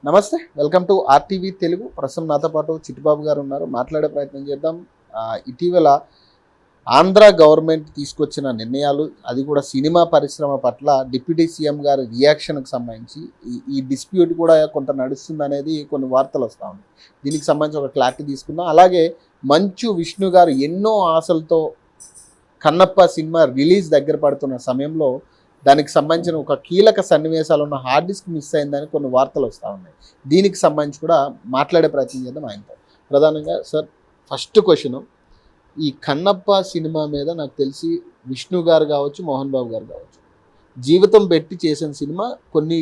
నమస్తే, welcome to RTV Telugu. ప్రస్తుతం నాతో పాటు చిట్టిబాబు గారు ఉన్నారు. మాట్లాడే ప్రయత్నం చేద్దాం. ఇటీవల ఆంధ్ర గవర్నమెంట్ తీసుకొచ్చిన నిర్ణయాలు, అది కూడా సినిమా పరిశ్రమ పట్ల డిప్యూటీ సీఎం గారి రియాక్షన్కి సంబంధించి ఈ డిస్ప్యూట్ కూడా కొంత నడుస్తుంది అనేది కొన్ని వార్తలు వస్తూ ఉన్నాయి. దీనికి సంబంధించి ఒక క్లారిటీ తీసుకుందాం. అలాగే మంచు విష్ణు గారు ఎన్నో ఆశలతో కన్నప్ప సినిమా రిలీజ్ దగ్గర పడుతున్న సమయంలో దానికి సంబంధించిన ఒక కీలక సన్నివేశాలు ఉన్న హార్డ్ డిస్క్ మిస్ అయిందని కొన్ని వార్తలు వస్తూ ఉన్నాయి. దీనికి సంబంధించి కూడా మాట్లాడే ప్రయత్నం చేద్దాం ఆయనతో. ప్రధానంగా సార్, ఫస్ట్ క్వశ్చన్, ఈ కన్నప్ప సినిమా మీద నాకు తెలిసి విష్ణు గారు కావచ్చు, మోహన్ బాబు గారు కావచ్చు, జీవితం పెట్టి చేసిన సినిమా, కొన్ని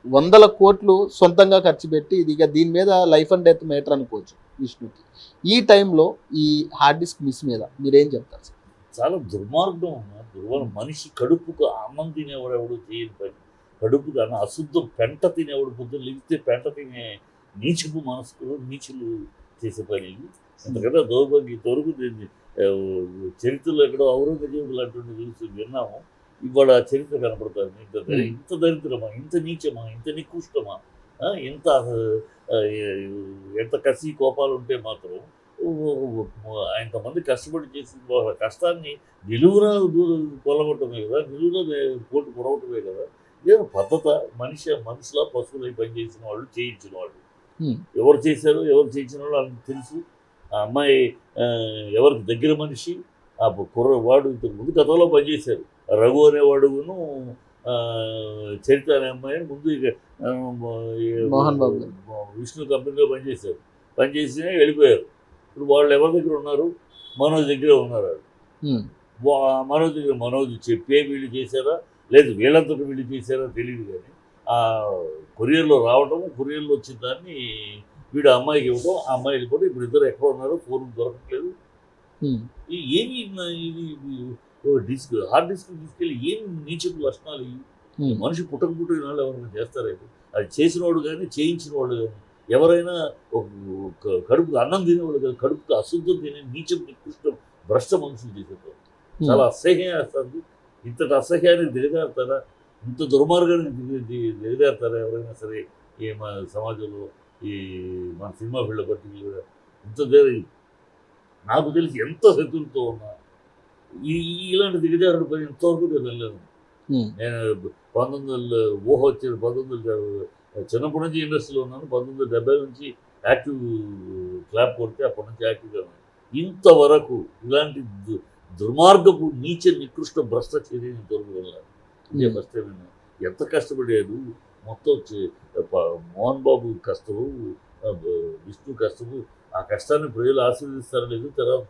వందల కోట్లు సొంతంగా ఖర్చు పెట్టి ఇది ఇక దీని మీద లైఫ్ అండ్ డెత్ మేటర్ అనుకోవచ్చు విష్ణుకి. ఈ టైంలో ఈ హార్డ్ డిస్క్ మిస్ మీద మీరేం చెప్తారు సార్? చాలా దుర్మార్గం. మనిషి కడుపుకు అన్నం తినేవాడు ఎవడు చేయని పని, కడుపుకు అన్న అశుద్ధం పెంట తినేవాడు పొద్దున్న లేగితే పెంట తినే నీచుపు మనసుకు నీచులు చేసే పని. ఎందుకంటే దౌర్భాగ్య తొరుగు చరిత్రలో ఎక్కడో ఔరంగజేబు లాంటి చూసి విన్నాము. ఇవాళ చరిత్ర కనపడుతుంది. ఇంత దరిద్రమా, ఇంత నీచమా, ఇంత నికృష్టమా, ఎంత కసి కోపాలు ఉంటే మాత్రం ఇంతమంది కష్టపడి చేసిన కష్టాన్ని నిలువున కొలగొట్టమే కదా, నిలువున పోటు పొడవటమే కదా. ఏదో పద్ధత. మనిషిలా పశువులై పనిచేసిన వాళ్ళు, చేయించిన వాళ్ళు ఎవరు చేశారు, ఎవరు చేయించిన వాళ్ళు వాళ్ళకి తెలుసు. ఆ అమ్మాయి ఎవరికి దగ్గర మనిషి, ఆ కుర్రవాడు ఇంతకు ముందు గతంలో పనిచేశారు. రఘు అనేవాడును చరిత్ర అనే అమ్మాయి ముందు మోహన్ బాబు విష్ణు కంపెనీలో పనిచేసి వెళ్ళిపోయారు. ఇప్పుడు వాళ్ళు ఎవరి దగ్గర ఉన్నారు? మనోజ్ దగ్గర ఉన్నారు. మనోజ్ దగ్గర మనోజ్ చెప్పే వీళ్ళు చేశారా, లేదు వీళ్ళంతా వీళ్ళు చేశారా తెలియదు. కానీ ఆ కొరియర్లో రావటము, కొరియర్లో వచ్చిన దాన్ని వీడు అమ్మాయికి ఇవ్వడం, ఆ అమ్మాయి వెళ్ళిపోవడం. ఇప్పుడు ఇద్దరు ఎక్కడ ఉన్నారో ఫోన్ దొరకట్లేదు. ఏమి ఇది డిస్క్, హార్డ్ డిస్క్ తీసుకెళ్ళి ఏమి నీచపు లక్షణాలు ఇవి? మనిషి పుట్టిన వాళ్ళు ఎవరైనా చేస్తారేమో. అది చేసిన వాడు కానీ చేయించిన వాడు కానీ ఎవరైనా కడుపుకు అన్నం తినేవాళ్ళు కానీ కడుపుకు అశుద్ధం తినే నీచం నికృష్టం భ్రష్ట మనుషులు చేసేవాళ్ళు. చాలా అసహ్యం వేస్తుంది. ఇంతటి అసహ్యానికి దిగజారుతారా? ఇంత దుర్మార్గానికి దిగజారుతారా ఎవరైనా సరే? ఈ మన సమాజంలో, ఈ మన సినిమా ఫీల్డ్ పర్టికులర్గా ఇంత నాకు తెలిసి ఎంత శత్రులతో ఉన్నా ఇలాంటి దిగజారుడు పని ఇంతవరకు నేను వెళ్ళాను. నేను 1900 ఊహ వచ్చేది 1900 చిన్నప్పటి నుంచి ఇండస్ట్రీలో ఉన్నాను. 1970 నుంచి యాక్టివ్ క్లాప్ కొడితే అప్పటి నుంచి యాక్టివ్గా ఉన్నాను. ఇంతవరకు ఇలాంటి దుర్మార్గపు నీచ నికృష్ట భ్రష్ట చర్య ఇంతవరకు వెళ్ళాను. ఇదే ఫస్ట్ టైం. ఎంత కష్టపడేది మొత్తం మోహన్ బాబు కష్టము, విష్ణు కష్టము. ఆ కష్టాన్ని ప్రజలు ఆశీర్వదిస్తారో లేదు తర్వాత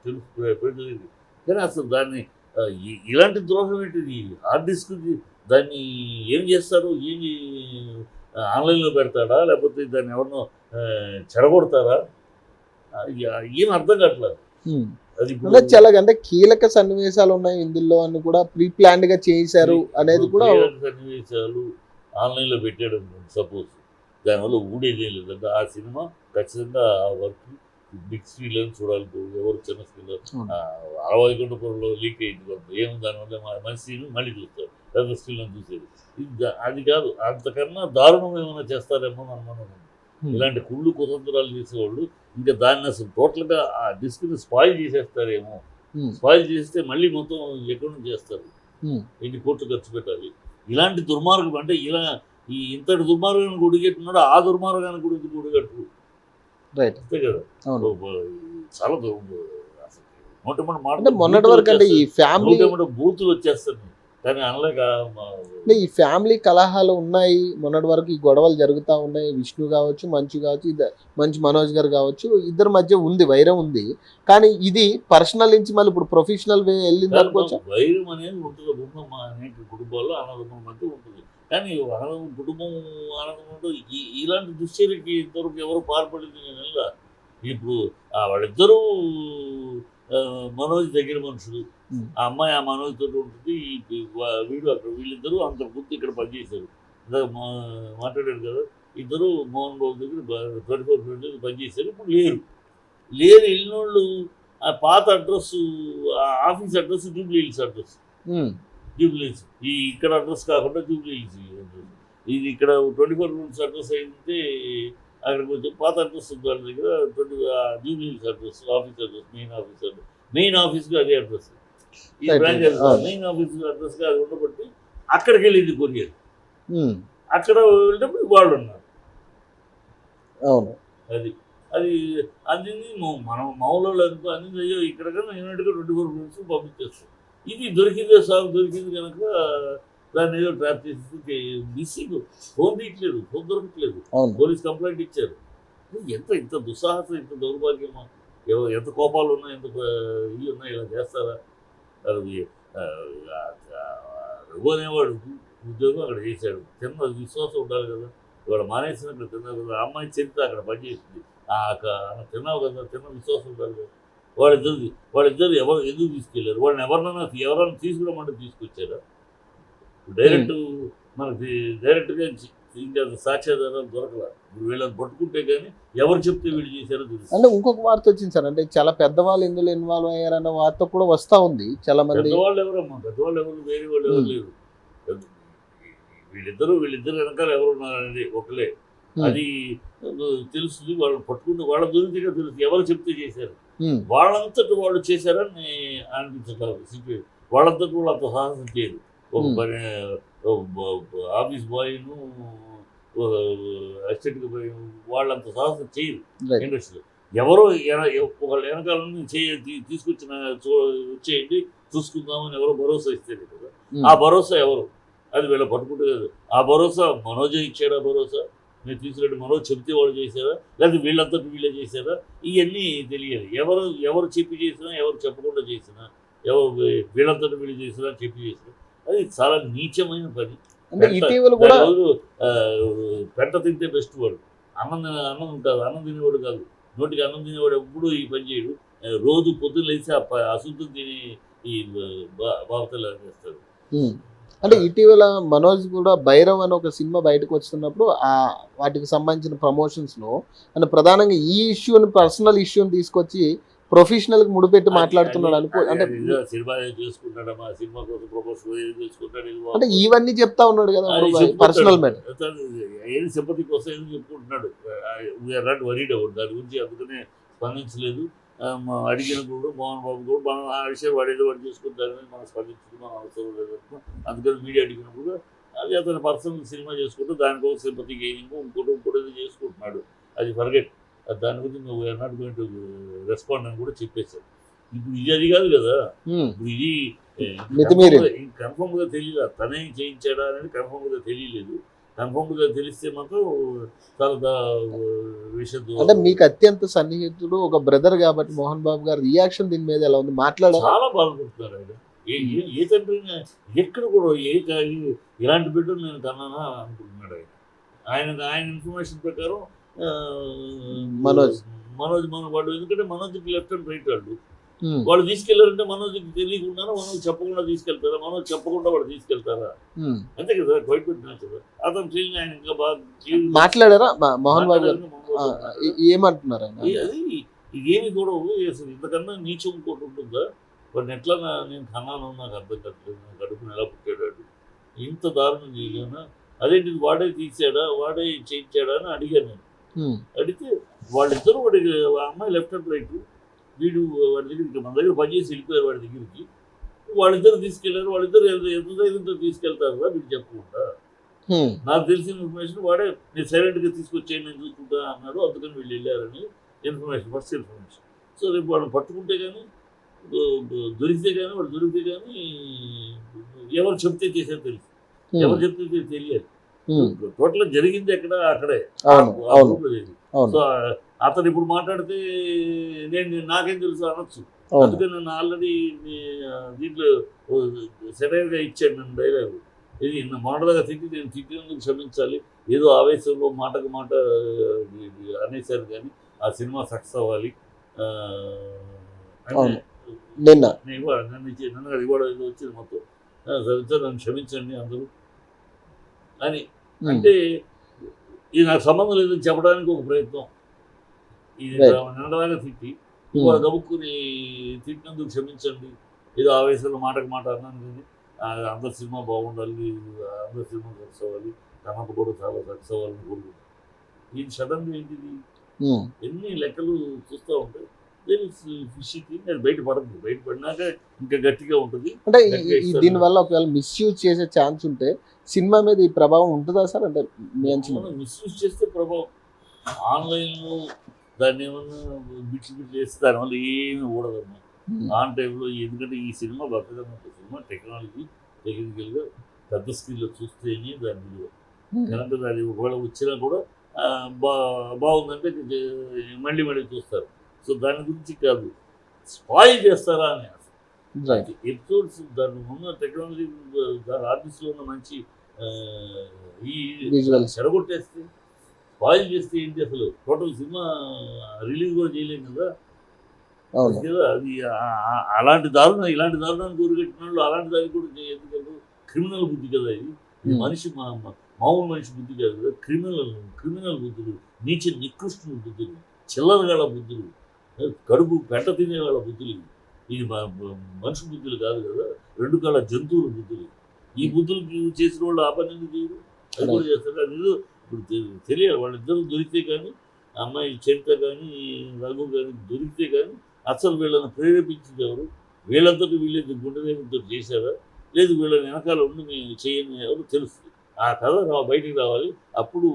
తెలియదు. కానీ అసలు దాన్ని ఇలాంటి ద్రోహం ఏంటిది? హార్డ్ డిస్క్ దాన్ని ఏం చేస్తారు? ఏమి ఆన్లైన్లో పెడతాడా, లేకపోతే దాన్ని ఎవరినో చెడగొడతారా? ఏం అర్థం కావట్లేదు. అది చాలా అంటే కీలక సన్నివేశాలు ఉన్నాయి ఇందులో అని కూడా ప్రీ ప్లాన్డ్ గా చేశారు అనేది కూడా. సన్నివేశాలు ఆన్లైన్లో పెట్టాడు సపోజ్, దానివల్ల ఊడేది ఏం లేదంటే ఆ సినిమా ఖచ్చితంగా ఆ వర్క్ బిగ్ స్క్రీన్లో చూడాలి. ఎవరు చిన్న స్క్రీన్లో 60 లీక్ అయింది ఏమో, దానివల్ల మనిషి మళ్ళీ చూస్తారు పెద్ద స్క్రీన్లో చూసేది. అది కాదు, అంతకన్నా దారుణం ఏమైనా చేస్తారేమో అని అనుమానం. ఇలాంటి కుళ్ళు కుతంత్రాలు చేసేవాళ్ళు ఇంకా దాన్ని అసలు టోటల్గా ఆ డిస్క్ని స్పాయిల్ చేసేస్తారేమో. స్పాయిల్ చేస్తే మళ్ళీ మొత్తం ఎక్కడి నుంచి చేస్తారు? ఎన్ని కోట్లు ఖర్చు పెట్టాలి? ఇలాంటి దుర్మార్గం అంటే ఇంతటి దుర్మార్గానికి గుడిగట్టున్నాడు, ఆ దుర్మార్గానికి గురించి గుడిగట్టు. అంతే కదా. చాలా మొన్నటి వరకు అంటే ఈ ఫ్యామిలీ బూతులు వచ్చేస్తాయి. కానీ అనలేక ఈ ఫ్యామిలీ కలహాలు ఉన్నాయి. మొన్నటి వరకు ఈ గొడవలు జరుగుతూ ఉన్నాయి. విష్ణు కావచ్చు, మంచు కావచ్చు, మంచు మనోజ్ గారు కావచ్చు, ఇద్దరి మధ్య ఉంది, వైరం ఉంది. కానీ ఇది పర్సనల్ నుంచి మళ్ళీ ఇప్పుడు ప్రొఫెషనల్ వే వెళ్ళింది అనుకోవచ్చు. వైరం అనేది ఉంటుంది అనేక కుటుంబాల్లో, అన్నదమ్ముల మధ్య ఉంటుంది. కానీ కుటుంబం ఆనందం ఇలాంటి దుశ్చర్యకి ఇంతవరకు ఎవరు పాల్పడింది నేను వెళ్ళా. ఇప్పుడు వాళ్ళిద్దరూ మనోజ్ దగ్గర మనుషులు. ఆ అమ్మాయి ఆ మనోజ్ తోటి ఉంటుంది, వీడు అక్కడ. వీళ్ళిద్దరూ అంత గుర్తు ఇక్కడ పనిచేశారు. మాట్లాడారు కదా, ఇద్దరు మోహన్ బాబు దగ్గర 24 పనిచేశారు. ఇప్పుడు లేరు వెళ్ళినోళ్ళు ఆ పాత address, office address Jubilee Hills address. Jubilee hills ఈ ఇక్కడ అడ్రస్ కాకుండా జూబ్లీ హిల్స్ అడ్రస్. ఇది ఇక్కడ 24 రూమ్స్ అడ్రస్ అయితే అక్కడికి వచ్చి పాత అడ్రస్ ఉంది వాళ్ళ దగ్గర Jubilee Hills address, office address, main ఆఫీస్గా అదే అడ్రస్. ఈ Right, branch right. Main office అడ్రస్గా అది ఉండబట్టి అక్కడికి వెళ్ళింది కొరియర్. అక్కడ వెళ్ళినప్పుడు వాళ్ళు ఉన్నారు. అవును. అది అది అది మనం మామూలు అనుకో అన్ని ఇక్కడ కన్నా యూనిట్గా 24 రూమ్స్ పంపించేస్తాం. ఇది దొరికిందే సాగు దొరికింది కనుక దాన్ని ఏదో ట్రాప్ చేసి మిస్సింగ్, ఫోన్ తీయట్లేదు, ఫోన్ దొరకట్లేదు, పోలీస్ కంప్లైంట్ ఇచ్చారు. ఇంత దుస్సాహసం, ఇంత దౌర్భాగ్యమా, ఎంత కోపాలు ఉన్నా, ఎంత ఇవి ఉన్నా ఇలా చేస్తారా? అది రఘు అనేవాడు ఉద్యోగం అక్కడ చేశాడు, తిన్న విశ్వాసం ఉండాలి కదా. ఇవాళ మానేసినట్లు తిన్నావు కదా, ఆ అమ్మాయి చరిత్ర అక్కడ పనిచేసింది, తిన్నావు కదా, తిన్న విశ్వాసం ఉండాలి కదా. వాళ్ళిద్దరు ఎవరు ఎందుకు తీసుకెళ్ళారు? వాళ్ళని ఎవరన్నా తీసుకురామంటే తీసుకొచ్చారా? డైరెక్ట్ మనకి డైరెక్ట్గా ఇంకా సాక్ష్యాధారాలు దొరకలా. ఇప్పుడు వీళ్ళని పట్టుకుంటే కానీ ఎవరు చెప్తే వీళ్ళు చేశారో తెలుసు. అంటే ఇంకొక వార్త వచ్చింది సార్, అంటే చాలా పెద్దవాళ్ళు ఇందులో ఇన్వాల్వ్ అయ్యారన్న వార్త కూడా వస్తూ ఉంది. చాలా మంది పెద్దవాళ్ళు ఎవరు వేరే వాళ్ళు ఎవరు లేరు. వీళ్ళిద్దరు వెనకాల ఎవరు ఉన్నారనేది ఒకలే. అది తెలుస్తుంది. వాళ్ళని పట్టుకుంటే వాళ్ళ దొరికితే తెలుసు ఎవరు చెప్తే చేశారు. వాళ్ళంతటి వాళ్ళు చేశారని అనిపించగలరు. వాళ్ళంతటి వాళ్ళు అంత సాహసం చేయరు. ఒక పని ఆఫీస్ బాయ్ను అసిస్టెంట్గా పోయి వాళ్ళంత సాహసం చేయరు ఇండస్ట్రీలో. ఎవరో ఒకళ్ళ వెనకాల తీసుకొచ్చిన వచ్చేయండి చూసుకుందామని ఎవరో భరోసా ఇస్తేనే కదా. ఆ భరోసా ఎవరు? అది వీళ్ళ పట్టుకుంటే కాదు. ఆ భరోసా మనోజే ఇచ్చాడా? భరోసా మీరు తీసుకురండి, మనోజ్ చెప్తే వాళ్ళు చేశారా, లేకపోతే వీళ్ళంతటి వీళ్ళే చేశారా? ఇవన్నీ తెలియాలి. ఎవరు చెప్పి చేసినా, ఎవరు చెప్పకుండా చేసినా, ఎవరు వీళ్ళంతటి వీళ్ళు చేసినా, చెప్పి చేసినా, అది చాలా నీచమైన పని. ఇటీవల కూడా పెంట తింటే బెస్ట్ వాడు. అన్నం ఉంటుంది, అన్నం తినేవాడు కాదు. నోటికి అన్నం తినేవాడు ఎప్పుడు ఈ పని చేయడు. రోజు పొద్దున్న లేచి అశుద్ధం తిని ఈ బాబతలు చేస్తాడు. అంటే ఇటీవల మనోజ్ కూడా భైరవ్ అని ఒక సినిమా బయటకు వస్తున్నప్పుడు వాటికి సంబంధించిన ప్రమోషన్స్లో అంటే ప్రధానంగా ఈ ఇష్యూని, పర్సనల్ ఇష్యూని తీసుకొచ్చి ప్రొఫెషనల్కి ముడిపెట్టి మాట్లాడుతున్నాడు అనుకో. అంటే సినిమా చేసుకుంటాడు, మా సినిమా కోసం ప్రమోషన్ చేసుకుంటాడు. అంటే ఇవన్నీ చెప్తా ఉన్నాడు కదా పర్సనల్ మ్యాటర్. ఏది సింపతి కోసం ఏదో చెప్పుకుంటున్నాడు. వీఆర్ నాట్ వరీడ్ అవ్వడు దాని గురించి, అందుకనే స్పందించలేదు. అడిగినప్పుడు మోహన్ బాబు కూడా మనం ఆ విషయం వాడేదో వాడు చేసుకుంటారని మనం స్పందించడం మనం అవసరం లేదు. అందుకని మీడియా అడిగినప్పుడు అది అతను పర్సనల్ సినిమా చేసుకుంటూ దానికోసం సింపతి గెయినింగ్ ఇంకోటి చేసుకుంటున్నాడు. అది ఫర్గెట్. దాని గురించి నువ్వు we are not going to respond అని కూడా చెప్పేశారు. ఇప్పుడు ఇది కాదు కదా. ఇప్పుడు ఇది కన్ఫర్మ్గా తెలియదు, తనే చేయించాడా అనేది కన్ఫర్మ్గా తెలియలేదు. కన్ఫర్మ్గా తెలిస్తే మాత్రం చాలా విషయం. అంటే మీకు అత్యంత సన్నిహితుడు ఒక బ్రదర్ కాబట్టి మోహన్ బాబు గారు రియాక్షన్ దీని మీద ఎలా ఉంది? మాట్లాడారు, చాలా బాధపడుతున్నారు ఆయన. ఏ తండ్రి ఎక్కడ కూడా ఇలాంటి బిడ్డలు నేను కన్నానా అనుకుంటున్నాడు ఆయన ఇన్ఫర్మేషన్ ప్రకారం. మనోజ్ వాళ్ళు, ఎందుకంటే మనోజ్కి లెఫ్ట్ అండ్ రైట్ వాళ్ళు తీసుకెళ్లారంటే మనోజ్కి తెలియకుండా మనోజ్ చెప్పకుండా తీసుకెళ్తారా? మనోజ్ చెప్పకుండా వాళ్ళు తీసుకెళ్తారా? అంతే కదా, క్వైట్ పెట్టిన అతను చేంజ్. ఆయన ఇంకా బాగా మాట్లాడారా మోహన్ బాబు గారు? ఏమంటున్నారు? అది ఇదేమి కూడా అసలు ఇంతకన్నా నీచం ఇంకోటి ఉంటుందా? వాడిని ఎట్లా నేను కన్నాను నాకు అర్థం కావట్లేదు. నాకు కడుపుని ఎలా పుట్టాడు, ఇంత దారుణం చేయలేనా? అదేంటి వాడే తీసాడా, వాడే చేయించాడా అని అడిగాను నేను. అడిగితే వాళ్ళిద్దరూ వాడికి అమ్మాయి లెఫ్ట్ అండ్ రైట్, వీడు వాడి దగ్గరికి మన దగ్గర పనిచేసి వెళ్ళిపోయారు వాడి దగ్గరికి. వాళ్ళిద్దరు తీసుకెళ్లారు. వాళ్ళిద్దరు ఎంత ధైర్యంతో తీసుకెళ్తారు వీడు చెప్పకుండా. నాకు తెలిసిన ఇన్ఫర్మేషన్ వాడే నేను సైలెంట్గా తీసుకొచ్చేయండి నేను చూసుకుంటా అన్నాడు. అందుకని వీళ్ళు వెళ్ళారని ఇన్ఫర్మేషన్, ఫస్ట్ ఇన్ఫర్మేషన్. సో రేపు వాళ్ళని పట్టుకుంటే కానీ దొరికితే కానీ ఎవరు చెప్తే చేసేది తెలుసు, ఎవరు చెప్తే తెలియాలి. టోటల్ జరిగింది ఎక్కడ అక్కడే. సో అతను ఇప్పుడు మాట్లాడితే నాకేం తెలుసు అనొచ్చు. అందుకని నన్ను ఆల్రెడీ దీంట్లో సెటైర్గా ఇచ్చాడు నన్ను డైలాగు. ఇది మొదటగా నేను తిట్టినందుకు క్షమించాలి, ఏదో ఆవేశంలో మాటకు మాట అనేసారు, కానీ ఆ సినిమా సక్సెస్ అవ్వాలి. నన్ను ఇవాళ ఏదో వచ్చింది మొత్తం, నన్ను క్షమించండి అందరూ అని అంటే ఇది నాకు సంబంధం లేదని చెప్పడానికి ఒక ప్రయత్నం. ఇది నిన్నదాకా తిట్టి ఇవాళ గబుక్కుని తిట్టినందుకు క్షమించండి, ఏదో ఆవేశంలో మాటకు మాట అన్నాను, కానీ అందరి సినిమా బాగుండాలి, అందరి సినిమా సక్సెస్ అవ్వాలి, తనకు కూడా చాలా సక్సెస్ అవ్వాలని కోరుకుంటాను. ఇది సడన్గా ఏంటిది ఉమ్. ఎన్ని లెక్కలు చూస్తూ ఉంటాయి. దేని ఫిష్ థింగ్ అది బయటపడదు, బయటపడినాక ఇంకా గట్టిగా ఉంటుంది. అంటే గట్టిగా ఇస్తారు. దీనివల్ల ఒకవేళ మిస్యూజ్ చేసే ఛాన్స్ ఉంటే సినిమా మీద ఈ ప్రభావం ఉంటుందా సార్? అంటే మీ అంచనా. మనం మిస్యూజ్ చేస్తే ప్రభావం ఆన్లైన్లో దాన్ని ఏమన్నా బిట్లు చేస్తే దానివల్ల ఏమి ఊడదమ్మా ఉమ్. ఆన్ టైంలో. ఎందుకంటే ఈ సినిమా భక్తగమ్మంత సినిమా టెక్నాలజీ టెక్నికల్గా పెద్ద స్క్రీన్లో చూస్తేనే దాని విలువ. ఉమ్. కనుక దాన్ని ఒకవేళ వచ్చినా కూడా బాగుందంటే మళ్ళీ మళ్ళీ చూస్తారు. సో దాని గురించి కాదు, స్పాయిల్ చేస్తారా అని రైట్. ఎపిసోడ్స్ దాని ఉన్న టెక్నాలజీ, దాని ఆర్టిస్ట్లో ఉన్న మంచి ఈ Visuals. చెడగొట్టేస్తే స్పాయిల్ చేస్తే ఏంటి అసలు టోటల్ సినిమా రిలీజ్ కూడా చేయలేం కదా. అవును. కదా అది అలాంటి దారుణం, ఇలాంటి దారుణాన్ని కోరుకెట్టిన వాళ్ళు అలాంటి దాన్ని కూడా ఎందుకంటే క్రిమినల్ బుద్ధి కదా ఇది. ఇది మనిషి మామూలు మనిషి బుద్ధి కాదు కదా. క్రిమినల్ బుద్ధులు, నీచ నికృష్ణ బుద్ధులు, చిల్లరగాళ్ళ బుద్ధులు, కడుపు పెంట తినేవాళ్ళ బుద్ధులు ఇవి. ఇది మనిషి బుద్ధులు కాదు కదా, రెండు కాళ్ళ జంతువుల బుద్ధులు. ఈ బుద్ధులకి చేసిన వాళ్ళు ఆ పని ఎందుకు చేయరు? అది కూడా చేస్తారు. అది ఏదో ఇప్పుడు తెలియాలి, వాళ్ళిద్దరూ దొరికితే కానీ, అమ్మాయి చరిత కానీ రఘు కానీ దొరికితే కానీ అసలు వీళ్ళని ప్రేరేపించింది ఎవరు, వీళ్ళంతటి వీళ్ళే గుండెతో చేశారా, లేదు వీళ్ళని వెనకాల ఉండి మేము చేయని ఎవరు తెలుస్తుంది. ఆ కథ బయటికి రావాలి. అప్పుడు